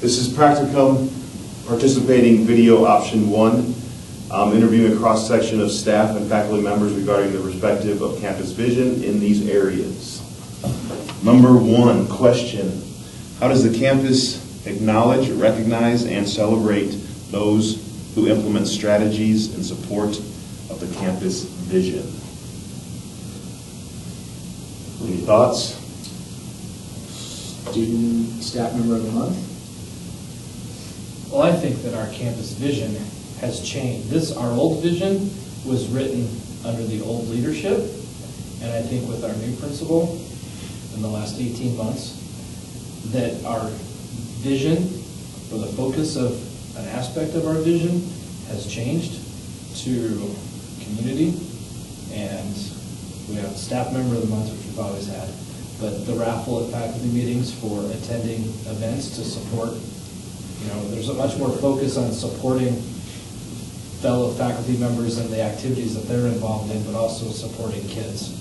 This is practicum participating video option 1, interviewing a cross-section of staff and faculty members regarding the perspective of campus vision in these areas. Number 1, question: how does the campus acknowledge, recognize, and celebrate those who implement strategies in support of the campus vision? Any thoughts? Student Staff Member of the Month? Well, I think that our campus vision has changed. Our old vision was written under the old leadership, and I think with our new principal in the last 18 months, that our vision, or the focus of an aspect of our vision, has changed to community, and we have Staff Member of the Month, which we've always had, but the raffle at faculty meetings for attending events to support. There's a much more focus on supporting fellow faculty members and the activities that they're involved in, but also supporting kids.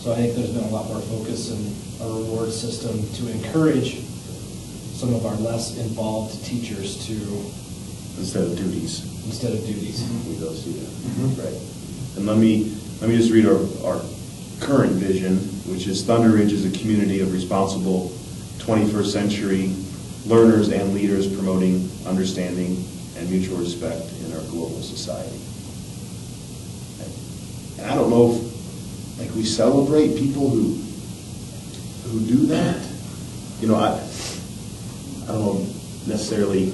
So I think there's been a lot more focus in a reward system to encourage some of our less involved teachers to... Instead of duties. We go see that. Mm-hmm. Right. And let me just read our current vision, which is Thunder Ridge is a community of responsible 21st century learners and leaders promoting understanding and mutual respect in our global society. And I don't know if we celebrate people who do that. I don't know necessarily.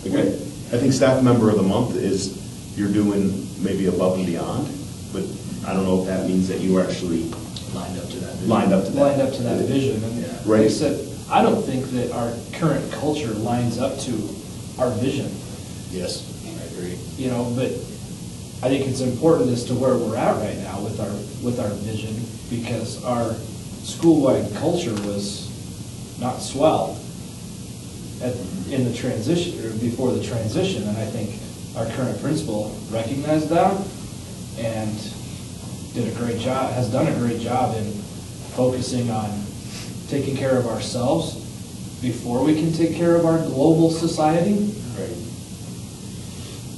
I think Staff Member of the Month is you're doing maybe above and beyond, but I don't know if that means that you are actually Lined up to that vision. Lined up to that vision. And yeah. Like I said, I don't think that our current culture lines up to our vision. Yes, I agree. But I think it's important as to where we're at right now with our vision, because our school-wide culture was not swell in the transition, or before the transition, and I think our current principal recognized that and has done a great job in focusing on taking care of ourselves before we can take care of our global society. Right.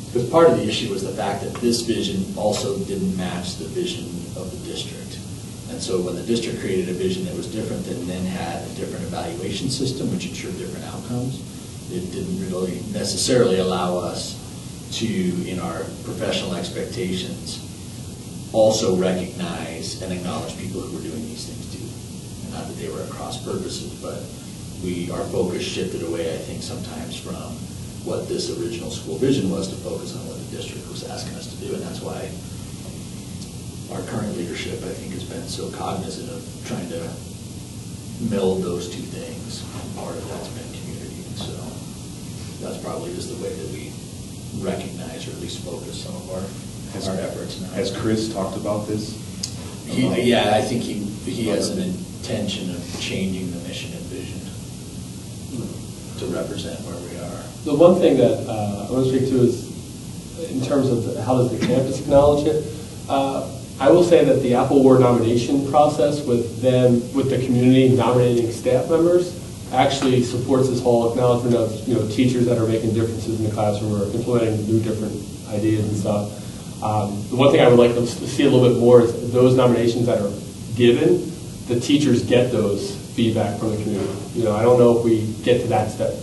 Because part of the issue was the fact that this vision also didn't match the vision of the district. And so when the district created a vision that was different and then had a different evaluation system, which ensured different outcomes, it didn't really necessarily allow us to, in our professional expectations, also recognize and acknowledge people who were doing these things too. Not that they were at cross purposes, but our focus shifted away, I think, sometimes from what this original school vision was to focus on what the district was asking us to do, and that's why our current leadership, I think, has been so cognizant of trying to meld those two things. Part of that's been community, and so that's probably just the way that we recognize, or at least focus some of our efforts now. Has Chris talked about this? Yeah, I think he has an intention of changing the mission and vision to represent where we are. The one thing that I want to speak to is in terms of how does the campus acknowledge it. I will say that the Apple Award nomination process with the community nominating staff members actually supports this whole acknowledgement of teachers that are making differences in the classroom or implementing new different ideas and stuff. The one thing I would like to see a little bit more is those nominations that are given, the teachers get those feedback from the community. I don't know if we get to that step,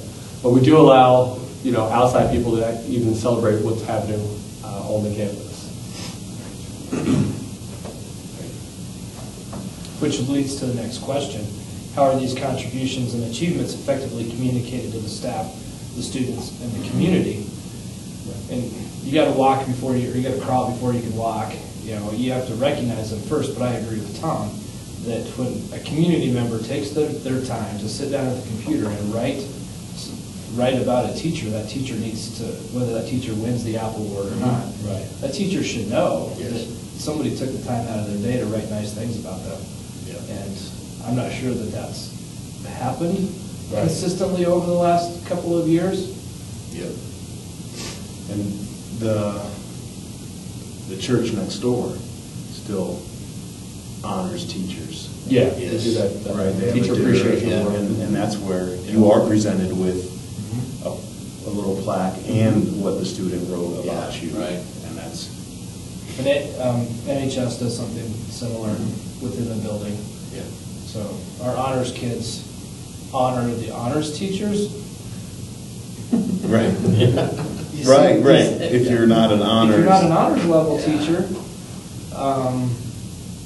but we do allow outside people to even celebrate what's happening on the campus. Which leads to the next question. How are these contributions and achievements effectively communicated to the staff, the students, and the community? And you got to walk before you got to crawl before you can walk. You have to recognize them first, but I agree with Tom that when a community member takes their time to sit down at the computer and write about a teacher, that teacher needs to, whether that teacher wins the Apple Award or not, right. That teacher should know Yes. that somebody took the time out of their day to write nice things about them. Yeah. And I'm not sure that that's happened Right. consistently over the last couple of years. Yep. And the church next door still honors teachers. Yeah, Yes. they do that, Right, they have teacher a dinner, appreciation. yeah, award. and that's where you are presented with a little plaque and what the student wrote about Yeah, you. right. And that's, And NHS does something similar within the building. Yeah. So our honors kids honor the honors teachers. right. You see- Right, right. If you're not an honors. If you're not an honors level Yeah. teacher,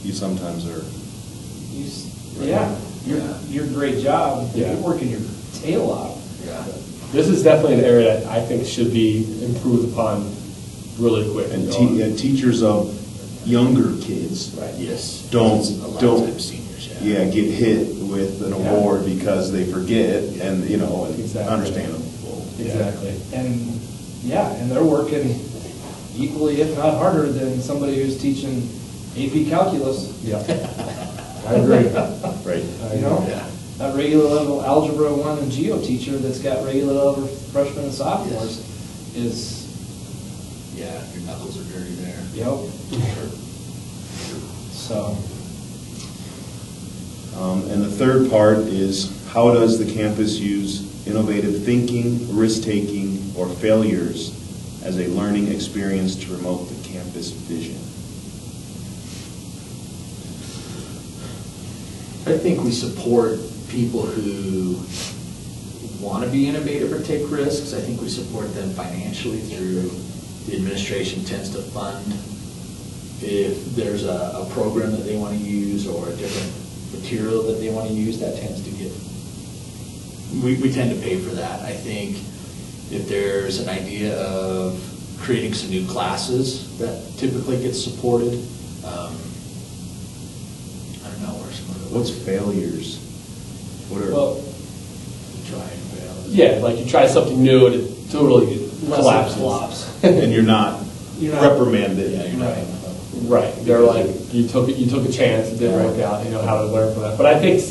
You sometimes are. your great job, Yeah. you're working your tail off. Yeah. This is definitely an area that I think should be improved upon really quick. And teachers of younger kids. Right. Yes. Don't- It's a lot don't- of times seniors, Yeah, get hit with an Yeah. award because they forget, and, you know, Exactly. understandable. Exactly. And, and they're working equally, if not harder, than somebody who's teaching AP calculus. Yeah. I agree. Right. You know? Yeah. A regular level Algebra 1 and Geo teacher that's got regular level freshmen and sophomores is, Yeah, your knuckles are dirty there. yep. So, And the third part is, how does the campus use innovative thinking, risk-taking, or failures as a learning experience to promote the campus vision? I think we support people who want to be innovative or take risks. I think we support them financially through, the administration tends to fund if there's a program that they want to use or a different material that they want to use, that tends to get, we tend to pay for that. I think if there's an idea of creating some new classes, that typically gets supported. I don't know where some of the. What's failures? What are? well, Try and fail. Yeah, like you try something new and it totally collapses. flops. And you're not You're not- reprimanded. Yeah, you're not. Right, they're like, you took a chance, it didn't work out, you know how to learn from that. But I think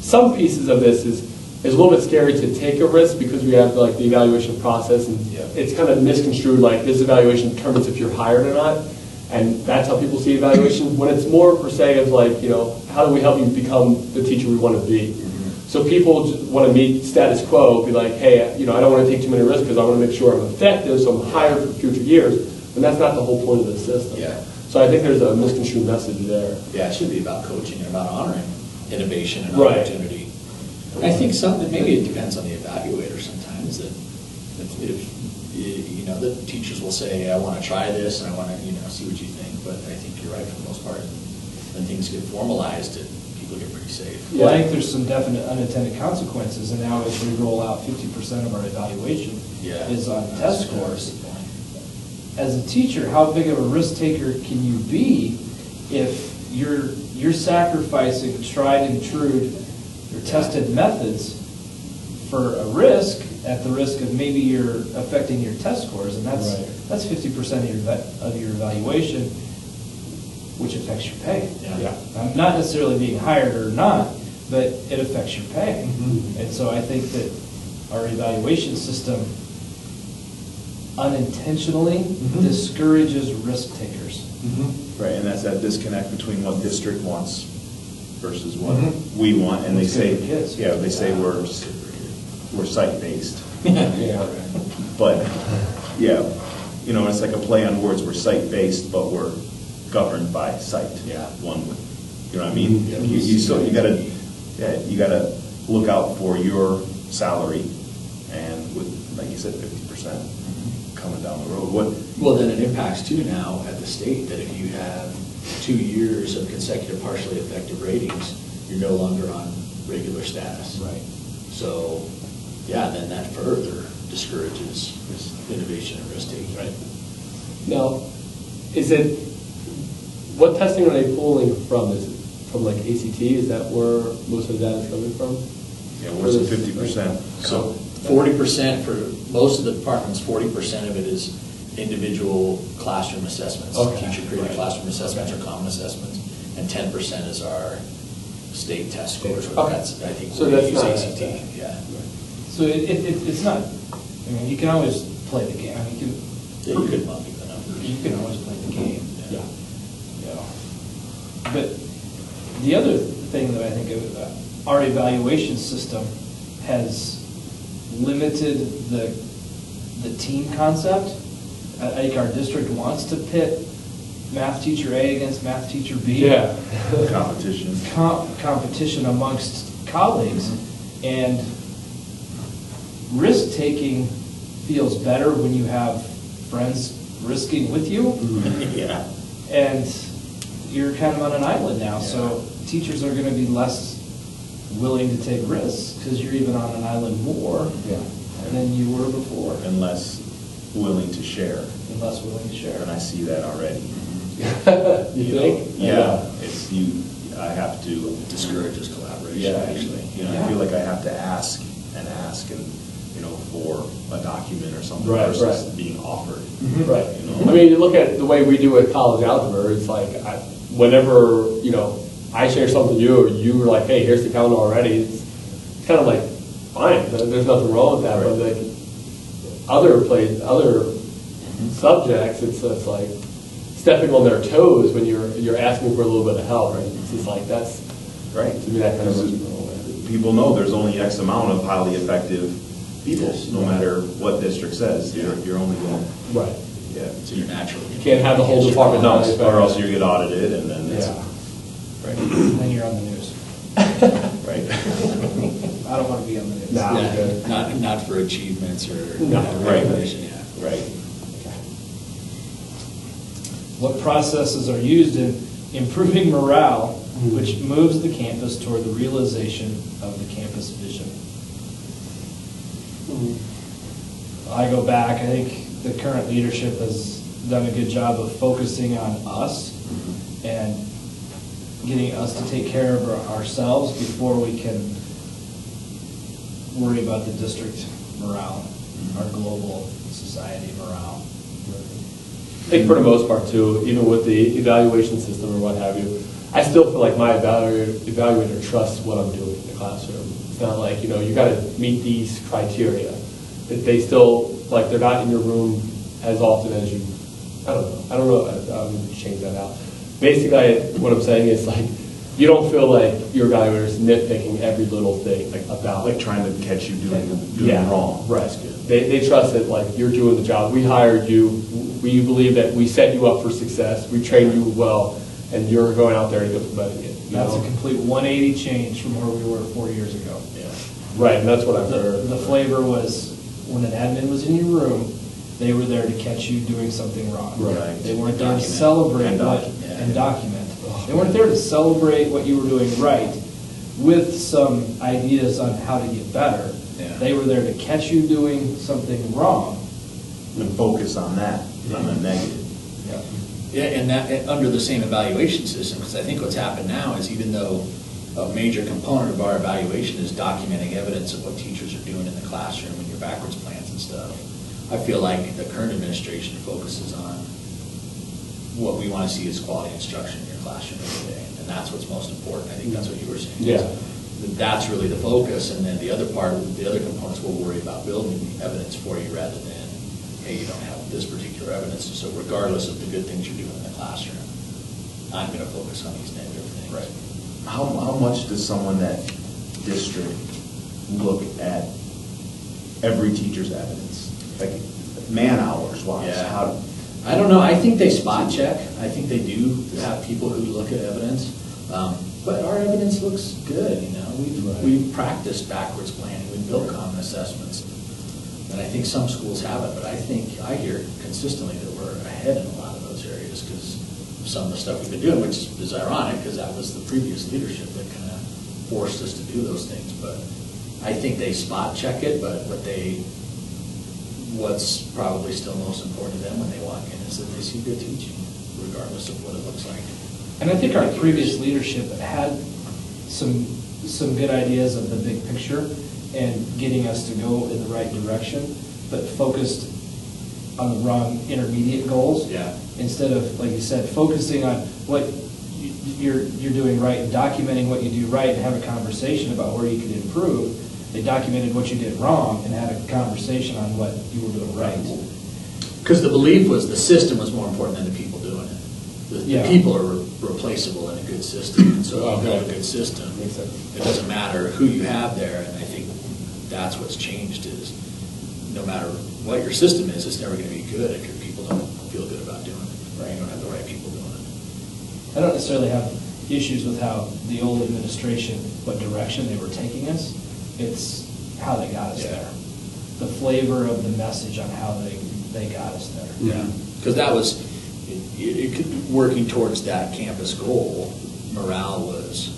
some pieces of this is a little bit scary to take a risk because we have like the evaluation process and Yeah. it's kind of misconstrued, like this evaluation determines if you're hired or not. And that's how people see evaluation, when it's more per se of like, you know, how do we help you become the teacher we want to be? So people just want to meet status quo, be like, hey, you know, I don't want to take too many risks because I want to make sure I'm effective, so I'm hired for future years. And that's not the whole point of the system. Yeah. So I think there's a misconstrued message there. Yeah, it should be about coaching and about honoring innovation and Right. opportunity. I think maybe it depends on the evaluator sometimes, that if you know, the teachers will say, I want to try this and I want to, you know, see what you think. But I think you're right for the most part. When things get formalized, people get pretty safe. Well, I think there's some definite unintended consequences, and now as we roll out 50% of our evaluation Yeah. is on test scores. As a teacher, how big of a risk taker can you be if you're sacrificing tried and true or tested methods for a risk, at the risk of maybe you're affecting your test scores, and Right. that's 50% of your evaluation, which affects your pay. Yeah. Not necessarily being hired or not, but it affects your pay. Mhm. And so I think that our evaluation system unintentionally Mhm. discourages risk takers. Right, and that's that disconnect between what district wants versus what Mhm. we want, and they What's good say, for kids. yeah, they say we're site-based. Yeah. But, yeah, you know, it's like a play on words, we're site-based, but we're governed by site. Yeah. One would, you know what I mean? Yeah. You gotta look out for your salary, and with, like you said, 50% coming down the road. What, Well, then it impacts too now at the state, that if you have 2 years of consecutive partially effective ratings, you're no longer on regular status. Right. So, yeah, then that further discourages innovation and risk-taking. Right. Now, what testing are they pulling from? Is it from like ACT? Is that where most of the data is coming from? yeah, where's the 50%? So 40% for most of the departments, 40% of it is individual classroom assessments. Okay. Teacher-created Right. classroom assessments or common assessments, and 10% is our state test scores. Okay. That's, I think, So we that's use not- ACT, yeah. So it's not, I mean, you can always play the game. I mean, Yeah, you could monkey the numbers. you can always play the game. Yeah. You know. But the other thing that I think of, our evaluation system has limited the team concept. I think our district wants to pit math teacher A against math teacher B. Yeah. Competition. Competition amongst colleagues. And risk-taking feels better when you have friends risking with you. Yeah. And you're kind of on an island now, so teachers are going to be less willing to take risks because you're even on an island more than you were before, And less willing to share. and less willing to share. And I see that already. You think? Yeah, it's I have to, Discourages collaboration, yeah, actually. I feel like I have to ask and, for a document or something Right, versus right. being offered. Right. You know? I mean, you look at the way we do with college algebra, it's like, whenever, I share something with you, or you were like, hey, here's the calendar already, it's kind of like, fine, there's nothing wrong with that, but Right. like, other subjects, it's like stepping on their toes when you're asking for a little bit of help, right? It's just like, that's, Right. to me, that kind of This runs is- me wrong way. People know there's only X amount of highly effective people, Yes. no matter what district says. You're only going, Right. yeah. So you're naturally. You can't have the whole department. No, or else you get audited and then it's, Yeah. right, And then you're on the news. right. I don't want to be on the news. Nah. Yeah, Okay. not for achievements or No. Right. recognition, yeah. Right. What processes are used in improving morale, which moves the campus toward the realization of the campus vision? I go back, I think the current leadership has done a good job of focusing on us and getting us to take care of ourselves before we can worry about the district morale, our global society morale. I think for the most part too, even with the evaluation system or what have you, I still feel like my evaluator trusts what I'm doing in the classroom. It's not like, you got to meet these criteria. That they still, like, they're not in your room as often as you, I don't know, I'll need to change that out. Basically, what I'm saying is, like, you don't feel like your evaluator's nitpicking every little thing, like, about. Like trying to catch you doing Yeah, wrong. Right. That's good. They trust that, like, you're doing the job. We hired you. We believe that we set you up for success. We trained you well, and you're going out there and implementing it. That's a complete 180 change from where we were 4 years ago. Right, and that's what I've heard. The flavor was, when an admin was in your room, they were there to catch you doing something wrong. Right. They weren't there to Document. celebrate And what, document. and document. They weren't there to celebrate what you were doing right with some ideas on how to get better. Yeah. They were there to catch you doing something wrong. And focus on that, on the negative. Yeah, and that, under the same evaluation system, because I think what's happened now is even though a major component of our evaluation is documenting evidence of what teachers are doing in the classroom and your backwards plans and stuff, I feel like the current administration focuses on what we want to see as quality instruction in your classroom every day, and that's what's most important. I think that's what you were saying. Yeah. That's really the focus, and then the other part, the other components will worry about building evidence for you rather than, hey, you don't have this particular evidence, so regardless of the good things you're doing in the classroom, I'm going to focus on these negative things. Right. How much does someone that district look at every teacher's evidence? Like man hours wise? Yeah. How? I don't know, I think they spot check. I think they do have people who look at evidence. But our evidence looks good, We've practiced backwards planning, we've built common assessments. And I think some schools have it, but I hear consistently that we're ahead in a lot of those areas because of some of the stuff we've been doing, which is ironic because that was the previous leadership that kind of forced us to do those things. But I think they spot check it, but what's probably still most important to them when they walk in is that they see good teaching, regardless of what it looks like. And I think our previous leadership had some good ideas of the big picture and getting us to go in the right direction, but focused on the wrong intermediate goals. Yeah. Instead of, like you said, focusing on what you're doing right and documenting what you do right and have a conversation about where you could improve. They documented what you did wrong and had a conversation on what you were doing right. Because the belief was the system was more important than the people doing it. The Yeah. people are replaceable in a good good system. And so if you build a Okay. good system, Makes sense. it doesn't matter who you have there, and I think that's what's changed is no matter what your system is, it's never gonna be good if your people don't feel good about doing it. You don't have the right people doing it. I don't necessarily have issues with how the old administration, what direction they were taking us. It's how they got us Yeah. there. The flavor of the message on how they got us there. Yeah, because that was, working towards that campus goal, morale was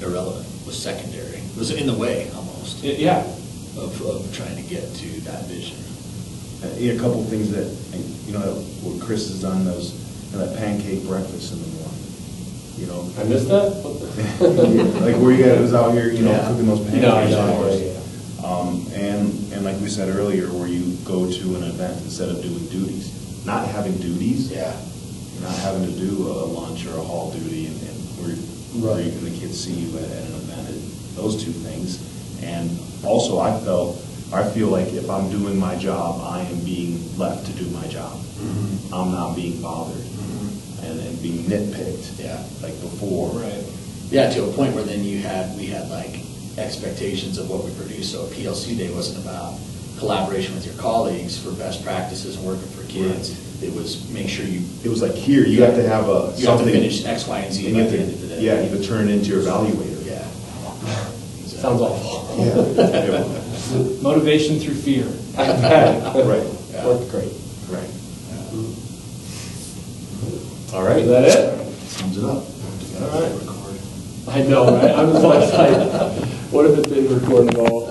irrelevant, was secondary. It was in the way, almost, Yeah, of trying to get to that vision. Yeah, a couple of things that, you know, what Chris has done, those, you know, that pancake breakfast in the morning, you know. I missed that? What the- Like where you guys was out here, you know, Yeah. cooking those pancakes. No, I know, for us. yeah. And like we said earlier, where you go to an event instead of doing duties, not having duties. Yeah. Not having to do a lunch or a hall duty and where Right. the kids see you at an event, and those two things. And also I feel like if I'm doing my job, I am being left to do my job. I'm not being bothered and being nitpicked. Yeah. Like before. right. Yeah, to a point where then we had like expectations of what we produced. So a PLC day wasn't about collaboration with your colleagues for best practices and working for kids. It was make sure It was like, here, you have to have you have to something. finish X, Y, and Z and by you have the to- end of the day. Yeah, you have to turn it into your evaluator. Yeah. Sounds awful. Yeah. Motivation through fear. Right. Yeah. Worked great. Right. All right, is that it? Sums it up. All right. I know, right? I'm just like, what if it's been recorded all?